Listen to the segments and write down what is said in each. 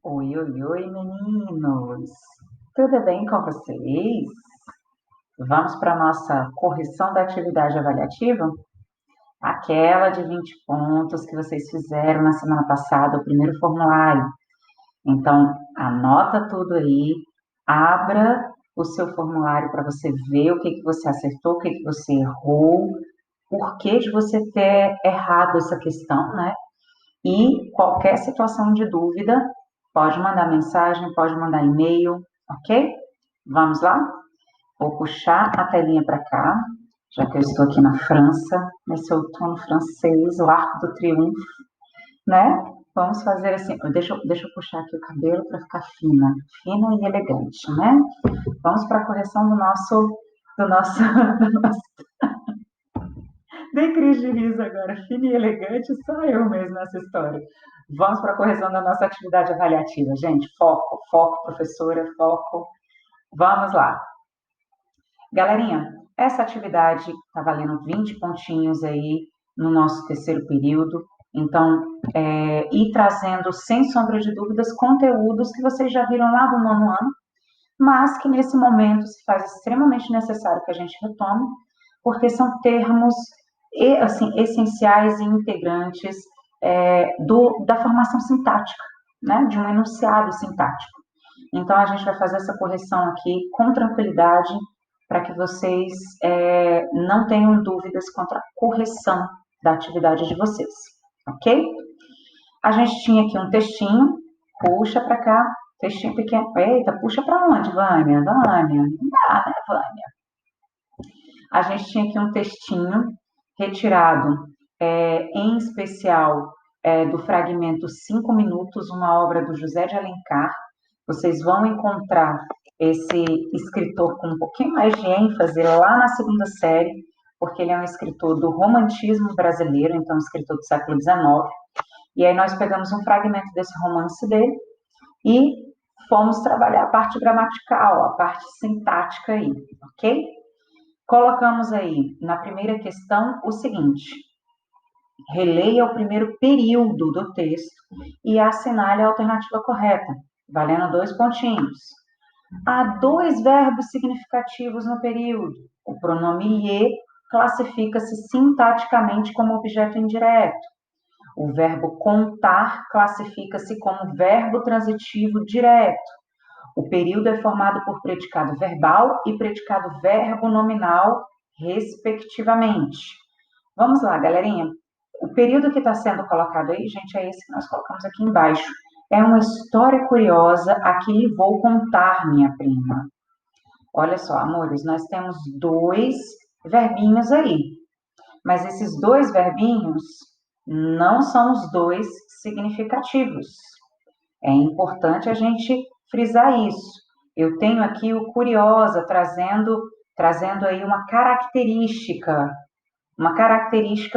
Oi, oi, oi, meninos! Tudo bem com vocês? Vamos para a nossa correção da atividade avaliativa? Aquela de 20 pontos que vocês fizeram na semana passada, o primeiro formulário. Então, anota tudo aí, abra o seu formulário para você ver o que que você acertou, o que que você errou, por que de você ter errado essa questão, né? E qualquer situação de dúvida, pode mandar mensagem, pode mandar e-mail, ok? Vamos lá? Vou puxar a telinha para cá, já que eu estou aqui na França, nesse outono francês, o Arco do Triunfo, né? Vamos fazer assim, deixa eu puxar aqui o cabelo para ficar fina e elegante, né? Vamos para a correção do nosso, do nosso Dei crise de riso agora, fina e elegante, só eu mesmo nessa história. Vamos para a correção da nossa atividade avaliativa, gente. Foco, foco, professora, foco. Vamos lá. Galerinha, essa atividade está valendo 20 pontinhos aí no nosso terceiro período. Então, ir trazendo, sem sombra de dúvidas, conteúdos que vocês já viram lá do nono ano, mas que nesse momento se faz extremamente necessário que a gente retome, porque são termos assim, essenciais e integrantes da formação sintática, né, de um enunciado sintático. Então, a gente vai fazer essa correção aqui com tranquilidade, para que vocês não tenham dúvidas quanto à correção da atividade de vocês, ok? A gente tinha aqui um textinho, puxa para cá, textinho pequeno. Eita, puxa para onde, Vânia? Vânia, não dá, né, Vânia? A gente tinha aqui um textinho retirado, em especial, do fragmento 5 Minutos, uma obra do José de Alencar. Vocês vão encontrar esse escritor com um pouquinho mais de ênfase lá na segunda série, porque ele é um escritor do romantismo brasileiro, então um escritor do século XIX. E aí nós pegamos um fragmento desse romance dele e fomos trabalhar a parte gramatical, a parte sintática aí, ok? Colocamos aí na primeira questão o seguinte: releia o primeiro período do texto e assinale a alternativa correta, valendo 2 pontinhos. Há 2 verbos significativos no período. O pronome "ie" classifica-se sintaticamente como objeto indireto. O verbo contar classifica-se como verbo transitivo direto. O período é formado por predicado verbal e predicado verbo nominal, respectivamente. Vamos lá, galerinha. O período que está sendo colocado aí, gente, é esse que nós colocamos aqui embaixo. É uma história curiosa, aqui lhe vou contar, minha prima. Olha só, amores, nós temos 2 verbinhos aí. Mas esses 2 verbinhos não são os 2 significativos. É importante a gente frisar isso. Eu tenho aqui o curiosa trazendo aí uma característica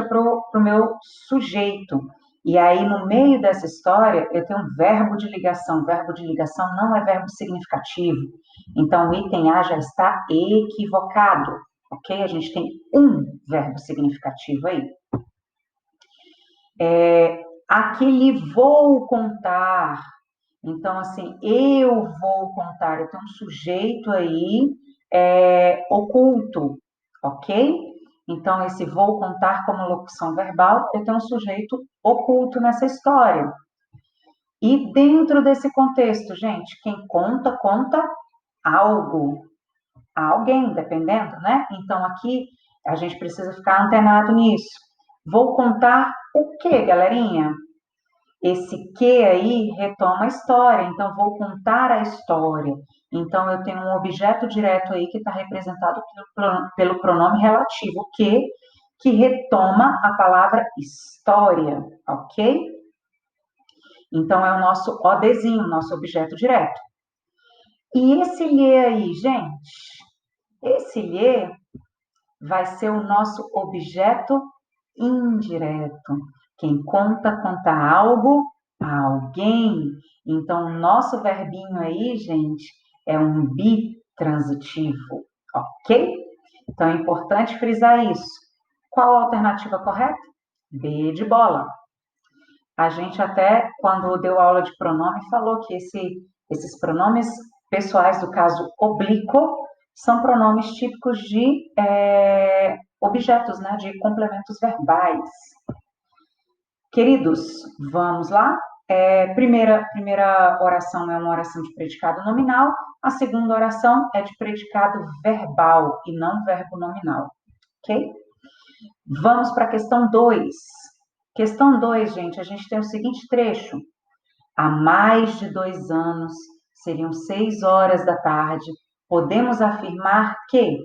para o meu sujeito. E aí, no meio dessa história, eu tenho um verbo de ligação. Verbo de ligação não é verbo significativo. Então, o item A já está equivocado, ok? A gente tem um verbo significativo aí. Aqui lhe vou contar. Então, assim, eu vou contar. Eu tenho um sujeito aí oculto, ok? Então, esse vou contar como locução verbal, eu tenho um sujeito oculto nessa história. E dentro desse contexto, gente, quem conta, conta algo, a alguém, dependendo, né? Então, aqui a gente precisa ficar antenado nisso. Vou contar o quê, galerinha? Esse que aí retoma a história, então vou contar a história. Então eu tenho um objeto direto aí que está representado pelo pronome relativo que retoma a palavra história, ok? Então é o nosso ODzinho, nosso objeto direto. E esse lhe aí, gente, esse lhe vai ser o nosso objeto indireto. Quem conta, conta algo a alguém. Então, o nosso verbinho aí, gente, é um bitransitivo, ok? Então, é importante frisar isso. Qual a alternativa correta? B de bola. A gente até, quando deu aula de pronome, falou que esses pronomes pessoais do caso oblíquo são pronomes típicos de objetos, né, de complementos verbais. Queridos, vamos lá? Primeira oração é uma oração de predicado nominal, a segunda oração é de predicado verbal e não verbo nominal, ok? Vamos para a questão 2. Questão 2, gente, a gente tem o seguinte trecho. Há mais de 2 anos, seriam 6 horas da tarde, podemos afirmar que...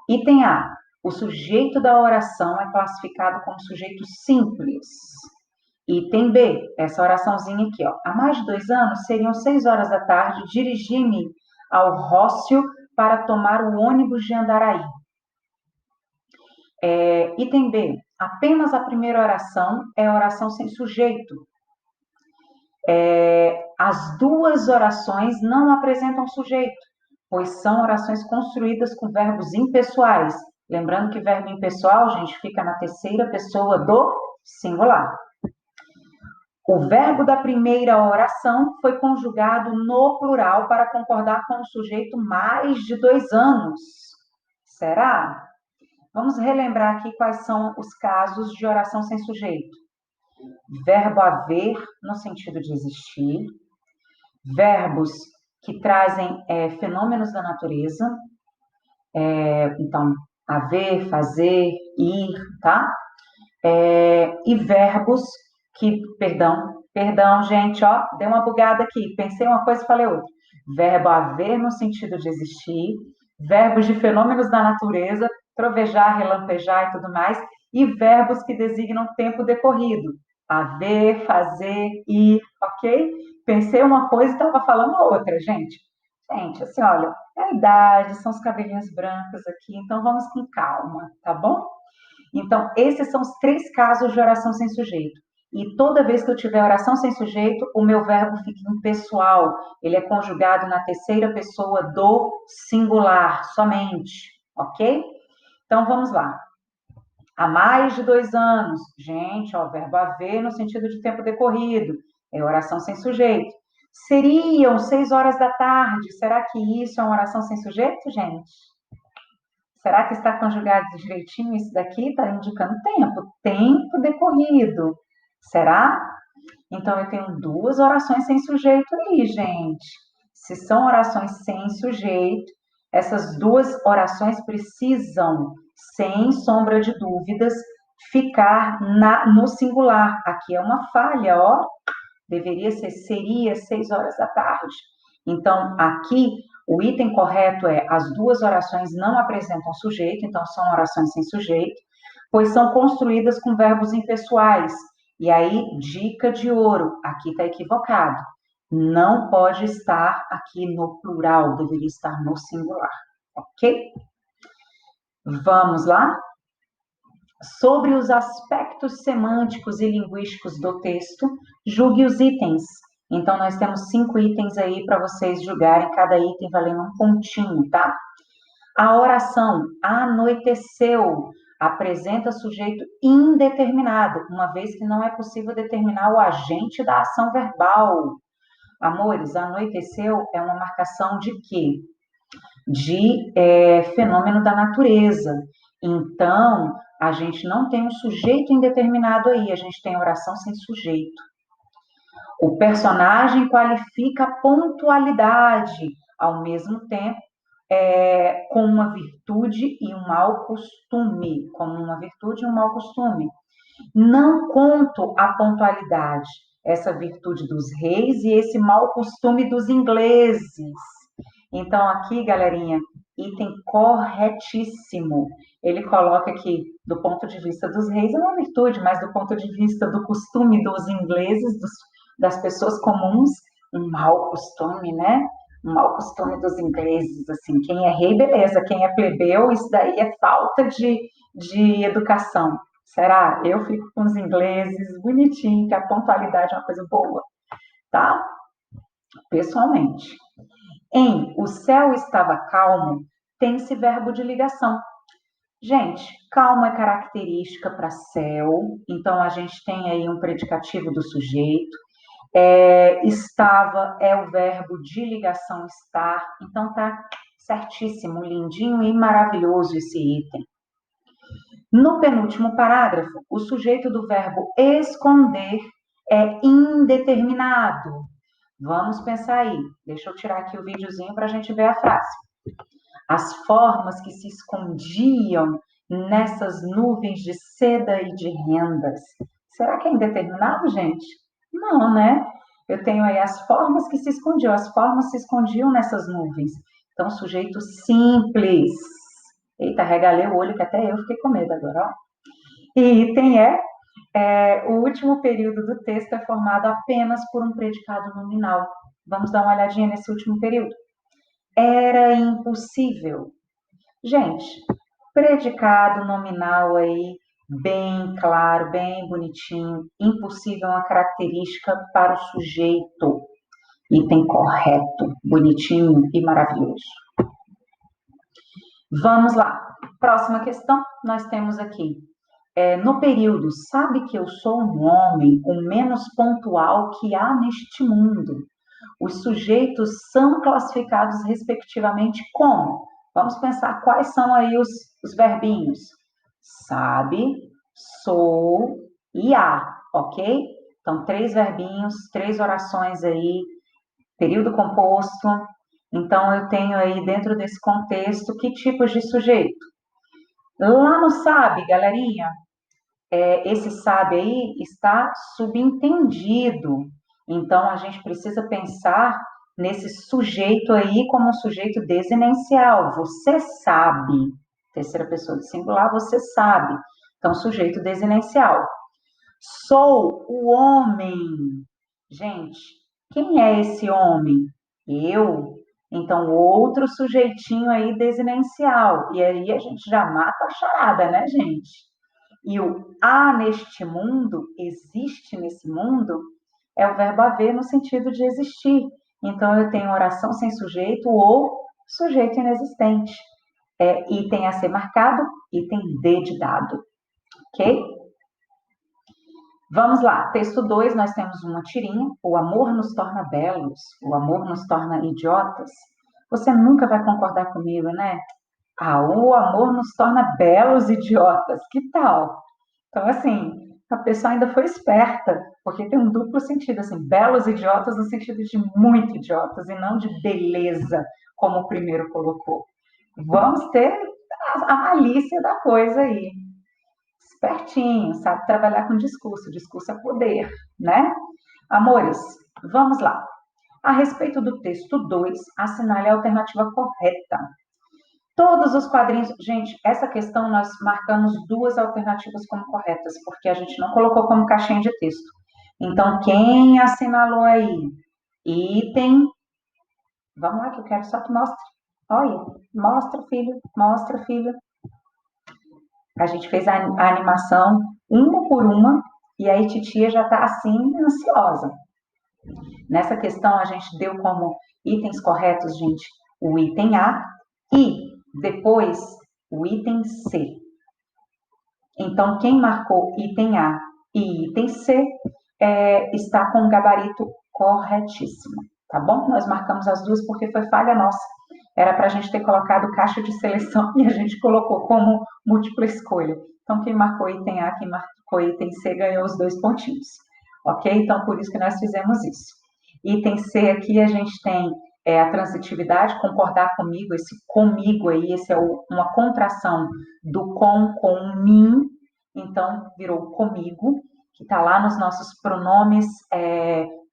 Item A. O sujeito da oração é classificado como sujeito simples. Item B. Essa oraçãozinha aqui, ó. Há mais de 2 anos, seriam 6 horas da tarde, dirigi-me ao Rócio para tomar o ônibus de Andaraí. Item B. Apenas a primeira oração é oração sem sujeito. As duas orações não apresentam sujeito, pois são orações construídas com verbos impessoais. Lembrando que verbo impessoal, gente, fica na terceira pessoa do singular. O verbo da primeira oração foi conjugado no plural para concordar com o sujeito mais de 2 anos. Será? Vamos relembrar aqui quais são os casos de oração sem sujeito. Verbo haver, no sentido de existir. Verbos que trazem fenômenos da natureza. Então, haver, fazer, ir, tá? E verbos que, perdão, gente, ó, deu uma bugada aqui, pensei uma coisa e falei outra. Verbo haver no sentido de existir, verbos de fenômenos da natureza, trovejar, relampejar e tudo mais, e verbos que designam tempo decorrido, haver, fazer, ir, ok? Pensei uma coisa e estava falando outra, gente. Gente, assim, olha, é a idade, são os cabelinhos brancos aqui, então vamos com calma, tá bom? Então, esses são os 3 casos de oração sem sujeito. E toda vez que eu tiver oração sem sujeito, o meu verbo fica impessoal. Ele é conjugado na terceira pessoa do singular, somente. Ok? Então, vamos lá. Há mais de 2 anos. Gente, ó, verbo haver no sentido de tempo decorrido. É oração sem sujeito. Seriam 6 horas da tarde. Será que isso é uma oração sem sujeito, gente? Será que está conjugado direitinho isso daqui? Está indicando tempo decorrido. Será? Então, eu tenho 2 orações sem sujeito aí, gente. Se são orações sem sujeito, essas 2 orações precisam, sem sombra de dúvidas, ficar no singular. Aqui é uma falha, ó. Seria 6 horas da tarde. Então, aqui, o item correto é as 2 orações não apresentam sujeito, então são orações sem sujeito, pois são construídas com verbos impessoais. E aí, dica de ouro, aqui está equivocado. Não pode estar aqui no plural, deveria estar no singular, ok? Vamos lá? Sobre os aspectos semânticos e linguísticos do texto, julgue os itens. Então, nós temos 5 itens aí para vocês julgarem, cada item valendo um pontinho, tá? A oração anoiteceu apresenta sujeito indeterminado, uma vez que não é possível determinar o agente da ação verbal. Amores, anoiteceu é uma marcação de quê? De fenômeno da natureza. Então, a gente não tem um sujeito indeterminado aí, a gente tem oração sem sujeito. O personagem qualifica a pontualidade, ao mesmo tempo, com uma virtude e um mau costume, como uma virtude e um mau costume. Não conto a pontualidade, essa virtude dos reis e esse mau costume dos ingleses. Então, aqui, galerinha, item corretíssimo. Ele coloca que, do ponto de vista dos reis, é uma virtude, mas do ponto de vista do costume dos ingleses, das pessoas comuns, um mau costume, né? Um mau costume dos ingleses, assim. Quem é rei, beleza. Quem é plebeu, isso daí é falta de educação. Será? Eu fico com os ingleses, bonitinho, que a pontualidade é uma coisa boa, tá? Pessoalmente. Em o céu estava calmo, tem-se verbo de ligação. Gente, calmo é característica para céu, então a gente tem aí um predicativo do sujeito. Estava é o verbo de ligação estar, então tá certíssimo, lindinho e maravilhoso esse item. No penúltimo parágrafo, o sujeito do verbo esconder é indeterminado. Vamos pensar aí. Deixa eu tirar aqui o videozinho para a gente ver a frase. As formas que se escondiam nessas nuvens de seda e de rendas. Será que é indeterminado, gente? Não, né? Eu tenho aí as formas que se escondiam. As formas se escondiam nessas nuvens. Então, sujeito simples. Eita, regalei o olho que até eu fiquei com medo agora, ó. E item o último período do texto é formado apenas por um predicado nominal. Vamos dar uma olhadinha nesse último período. Era impossível. Gente, predicado nominal aí, bem claro, bem bonitinho. Impossível é uma característica para o sujeito. Item correto, bonitinho e maravilhoso. Vamos lá. Próxima questão, nós temos aqui. No período, sabe que eu sou um homem, o menos pontual que há neste mundo. Os sujeitos são classificados respectivamente como? Vamos pensar quais são aí os verbinhos. Sabe, sou e há, ok? Então, 3 verbinhos, 3 orações aí, período composto. Então, eu tenho aí dentro desse contexto que tipos de sujeito? Lá no sabe, galerinha, esse sabe aí está subentendido. Então, a gente precisa pensar nesse sujeito aí como um sujeito desinencial. Você sabe. Terceira pessoa do singular, você sabe. Então, sujeito desinencial. Sou o homem. Gente, quem é esse homem? Eu. Então, outro sujeitinho aí desinencial. E aí a gente já mata a charada, né, gente? E o há neste mundo, existe nesse mundo, é o verbo haver no sentido de existir. Então, eu tenho oração sem sujeito ou sujeito inexistente. Item a ser marcado, item D de dado. Ok? Vamos lá. Texto 2, nós temos uma tirinha. O amor nos torna belos, o amor nos torna idiotas. Você nunca vai concordar comigo, né? Ah, o amor nos torna belos idiotas. Que tal? Então, assim, a pessoa ainda foi esperta, porque tem um duplo sentido, assim, belos idiotas no sentido de muito idiotas e não de beleza, como o primeiro colocou. Vamos ter a malícia da coisa aí. Espertinho, sabe trabalhar com discurso, discurso é poder, né? Amores, vamos lá. A respeito do texto 2, assinale a alternativa correta. Todos os quadrinhos. Gente, essa questão nós marcamos 2 alternativas como corretas, porque a gente não colocou como caixinha de texto. Então, quem assinalou aí? Item. Vamos lá, que eu quero só que mostre. Olha, mostra, filho, mostra, filho. A gente fez a animação uma por uma, e aí titia já está assim, ansiosa. Nessa questão, a gente deu como itens corretos, gente, o item A e depois o item C. Então, quem marcou item A e item C está com o gabarito corretíssimo, tá bom? Nós marcamos as duas porque foi falha nossa. Era para a gente ter colocado caixa de seleção e a gente colocou como múltipla escolha. Então, quem marcou item A, quem marcou item C, ganhou os 2 pontinhos. Ok? Então, por isso que nós fizemos isso. Item C aqui a gente tem a transitividade, concordar comigo, esse comigo aí, esse é uma contração do com mim, então virou comigo, que está lá nos nossos pronomes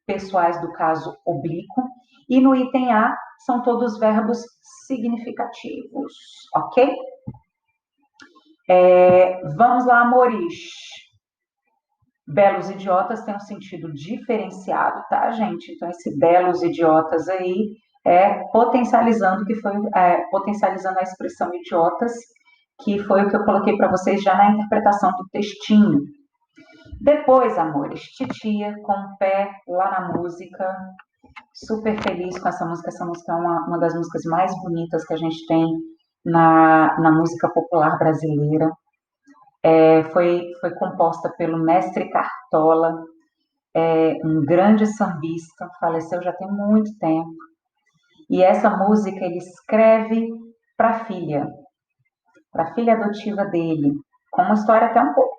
pessoais do caso oblíquo. E no item A são todos verbos significativos, ok? Vamos lá, amores. Belos idiotas tem um sentido diferenciado, tá, gente? Então, esse belos idiotas aí potencializando potencializando a expressão idiotas, que foi o que eu coloquei para vocês já na interpretação do textinho. Depois, amores, titia com o pé lá na música, super feliz com essa música. Essa música é uma das músicas mais bonitas que a gente tem na música popular brasileira. Foi composta pelo mestre Cartola, um grande sambista, faleceu já tem muito tempo. E essa música ele escreve para a filha adotiva dele, com uma história até um pouco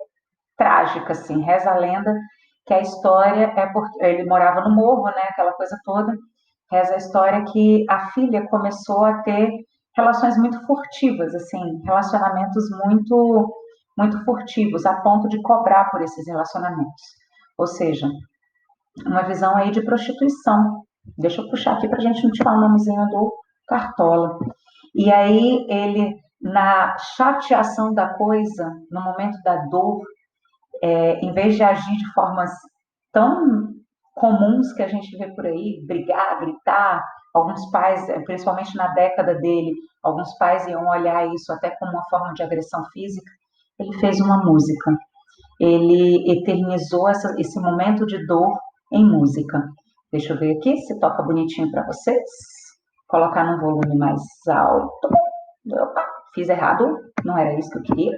trágica, assim. Reza a lenda que a história é porque ele morava no morro, né, aquela coisa toda. Reza a história que a filha começou a ter relações muito furtivas, assim, relacionamentos muito furtivos, a ponto de cobrar por esses relacionamentos. Ou seja, uma visão aí de prostituição. Deixa eu puxar aqui para a gente não tirar o nomezinho do Cartola. E aí ele, na chateação da coisa, no momento da dor, em vez de agir de formas tão comuns que a gente vê por aí, brigar, gritar, alguns pais, principalmente na década dele, alguns pais iam olhar isso até como uma forma de agressão física, ele fez uma música. Ele eternizou esse momento de dor em música. Deixa eu ver aqui se toca bonitinho para vocês. Colocar num volume mais alto. Opa, fiz errado, não era isso que eu queria.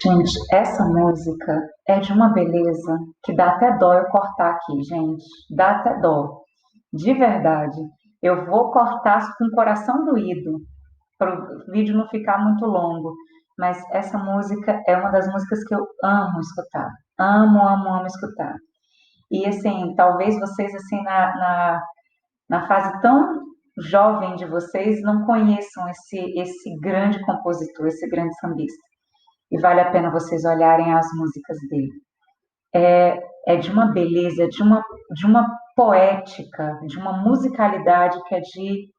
Gente, essa música é de uma beleza que dá até dó eu cortar aqui, gente. Dá até dó. De verdade. Eu vou cortar com o coração doído, para o vídeo não ficar muito longo. Mas essa música é uma das músicas que eu amo escutar. Amo, amo, amo escutar. E assim, talvez vocês assim na fase tão jovem de vocês não conheçam esse grande compositor, esse grande sambista. E vale a pena vocês olharem as músicas dele. É de uma beleza, de uma poética, de uma musicalidade que é de,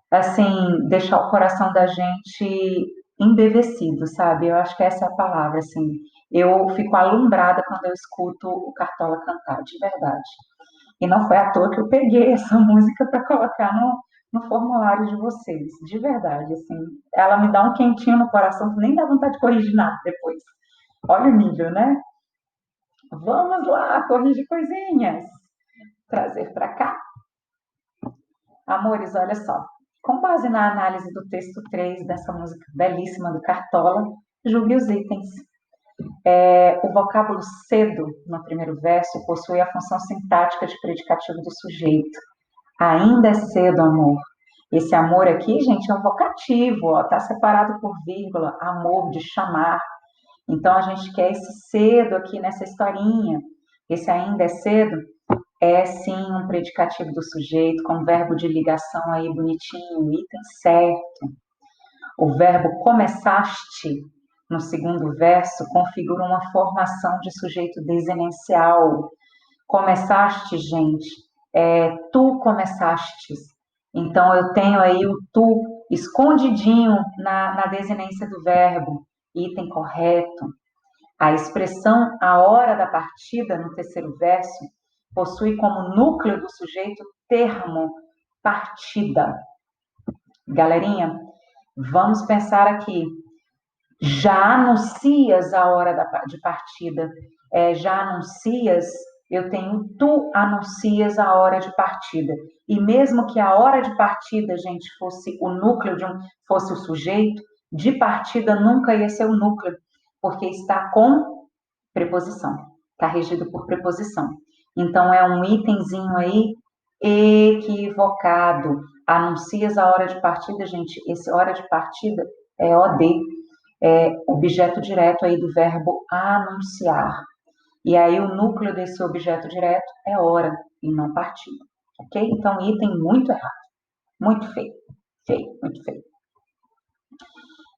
assim, deixar o coração da gente embevecido, sabe? Eu acho que essa é a palavra, assim. Eu fico alumbrada quando eu escuto o Cartola cantar, de verdade. E não foi à toa que eu peguei essa música para colocar no formulário de vocês, de verdade, assim. Ela me dá um quentinho no coração que nem dá vontade de corrigir nada depois. Olha o nível, né? Vamos lá, corrigir coisinhas. Trazer para cá. Amores, olha só. Com base na análise do texto 3 dessa música belíssima do Cartola, julgue os itens. O vocábulo cedo, no primeiro verso, possui a função sintática de predicativo do sujeito. Ainda é cedo, amor. Esse amor aqui, gente, é um vocativo, ó, tá separado por vírgula, amor, de chamar. Então, a gente quer esse cedo aqui nessa historinha. Esse ainda é cedo É sim um predicativo do sujeito com verbo de ligação aí bonitinho, item certo. O verbo começaste, no segundo verso, configura uma formação de sujeito desenencial. Começaste, gente, tu começastes. Então, eu tenho aí o tu escondidinho na desinência do verbo, item correto. A expressão a hora da partida, no terceiro verso, possui como núcleo do sujeito termo partida. Galerinha, vamos pensar aqui. Já anuncias a hora de partida. Já anuncias, eu tenho tu anuncias a hora de partida. E mesmo que a hora de partida, gente, fosse o núcleo fosse o sujeito, de partida nunca ia ser o núcleo, porque está com preposição, está regido por preposição. Então é um itemzinho aí equivocado. Anuncias a hora de partida, gente, esse hora de partida é OD, objeto direto aí do verbo anunciar. E aí o núcleo desse objeto direto é hora e não partida. Ok? Então, item muito errado. Muito feio. Feio, muito feio.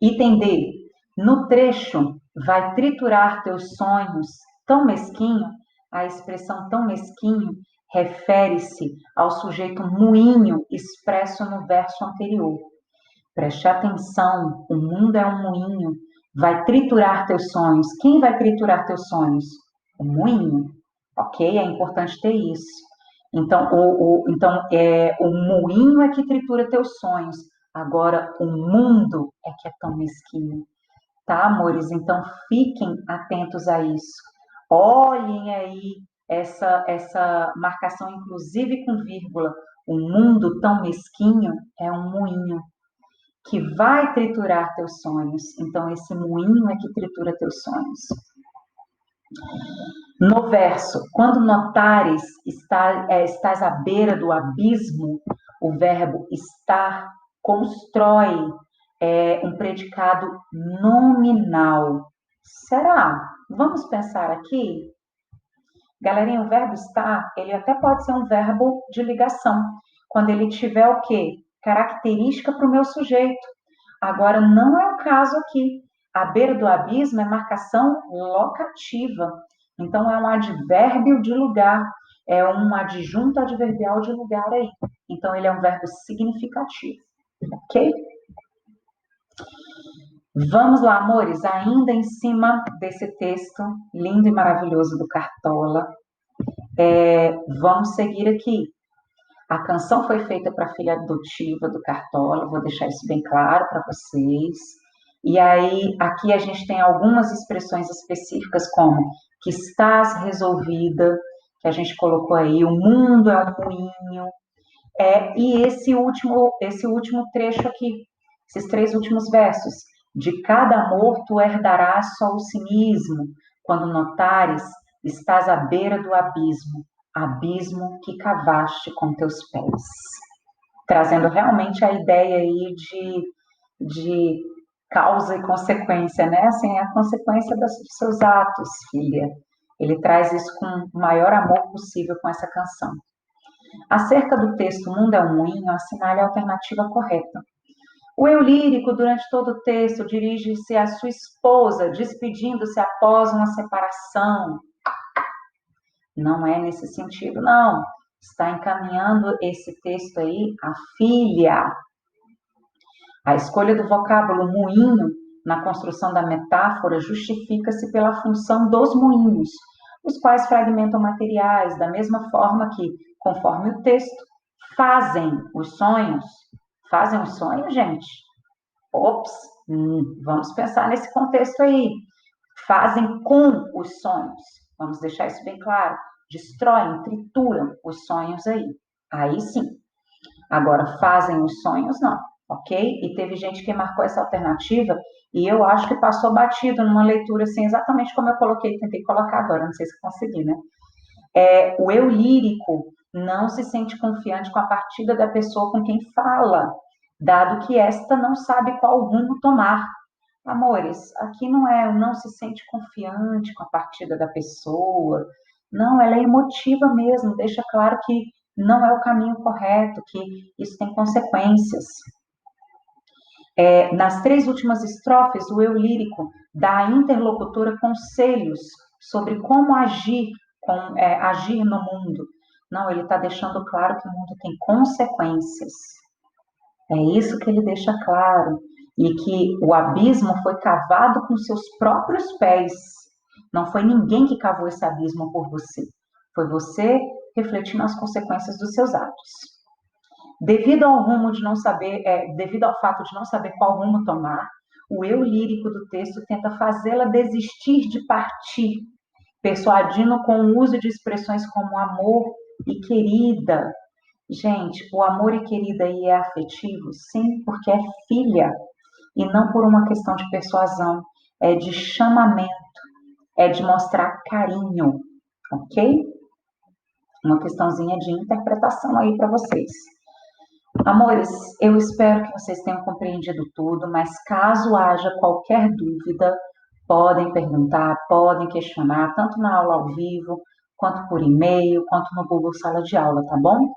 Item D. No trecho, vai triturar teus sonhos tão mesquinho, a expressão tão mesquinho refere-se ao sujeito moinho expresso no verso anterior. Preste atenção, o mundo é um moinho, vai triturar teus sonhos. Quem vai triturar teus sonhos? O moinho, ok? É importante ter isso. Então, o moinho é que tritura teus sonhos. Agora, o mundo é que é tão mesquinho, tá, amores? Então, fiquem atentos a isso. Olhem aí essa marcação, inclusive com vírgula. O mundo tão mesquinho é um moinho que vai triturar teus sonhos. Então, esse moinho é que tritura teus sonhos. No verso, quando notares estás à beira do abismo, o verbo estar constrói um predicado nominal. Será? Vamos pensar aqui? Galerinha, o verbo estar, ele até pode ser um verbo de ligação, quando ele tiver o quê? Característica para o meu sujeito. Agora, não é o caso aqui. À beira do abismo é marcação locativa. Então, é um advérbio de lugar, é um adjunto adverbial de lugar aí. Então, ele é um verbo significativo, ok? Vamos lá, amores, ainda em cima desse texto lindo e maravilhoso do Cartola, vamos seguir aqui. A canção foi feita para a filha adotiva do Cartola, vou deixar isso bem claro para vocês. E aí, aqui a gente tem algumas expressões específicas, como que estás resolvida, que a gente colocou aí, o mundo é um moinho, e esse último trecho aqui, esses três últimos versos. De cada amor tu herdarás só o cinismo, quando notares, estás à beira do abismo, abismo que cavaste com teus pés. Trazendo realmente a ideia aí de causa e consequência, né? Assim, a consequência dos seus atos, filha. Ele traz isso com o maior amor possível com essa canção. Acerca do texto Mundo é um Moinho, assinale a alternativa correta. O eu lírico, durante todo o texto, dirige-se à sua esposa, despedindo-se após uma separação. Não é nesse sentido, não. Está encaminhando esse texto aí à filha. A escolha do vocábulo moinho na construção da metáfora justifica-se pela função dos moinhos, os quais fragmentam materiais, da mesma forma que, conforme o texto, fazem os sonhos. Fazem os sonhos, gente? Ops, vamos pensar nesse contexto aí. Fazem com os sonhos. Vamos deixar isso bem claro. Destroem, trituram os sonhos aí. Aí sim. Agora, fazem os sonhos, não. Ok? E teve gente que marcou essa alternativa e eu acho que passou batido numa leitura assim, exatamente como eu coloquei, tentei colocar agora, não sei se consegui, né? O eu lírico não se sente confiante com a partida da pessoa com quem fala, dado que esta não sabe qual rumo tomar. Amores, aqui não se sente confiante com a partida da pessoa, Não, ela é emotiva mesmo, deixa claro que não é o caminho correto, que isso tem consequências. Nas três últimas estrofes, o eu lírico dá à interlocutora conselhos sobre como agir, agir no mundo. Não, ele está deixando claro que o mundo tem consequências. É isso que ele deixa claro. E que o abismo foi cavado com seus próprios pés. Não foi ninguém que cavou esse abismo por você. Foi você refletindo as consequências dos seus atos. Devido ao fato de não saber qual rumo tomar, o eu lírico do texto tenta fazê-la desistir de partir, persuadindo com o uso de expressões como amor e querida. Gente, o amor e querida aí é afetivo? Sim, porque é filha, e não por uma questão de persuasão, é de chamamento, é de mostrar carinho, ok? Uma questãozinha de interpretação aí para vocês. Amores, eu espero que vocês tenham compreendido tudo, mas caso haja qualquer dúvida, podem perguntar, podem questionar, tanto na aula ao vivo, quanto por e-mail, quanto no Google Sala de Aula, tá bom?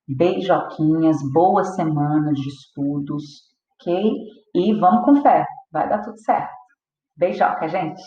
Beijoquinhas, boa semana de estudos, ok? E vamos com fé, vai dar tudo certo. Beijoca, gente!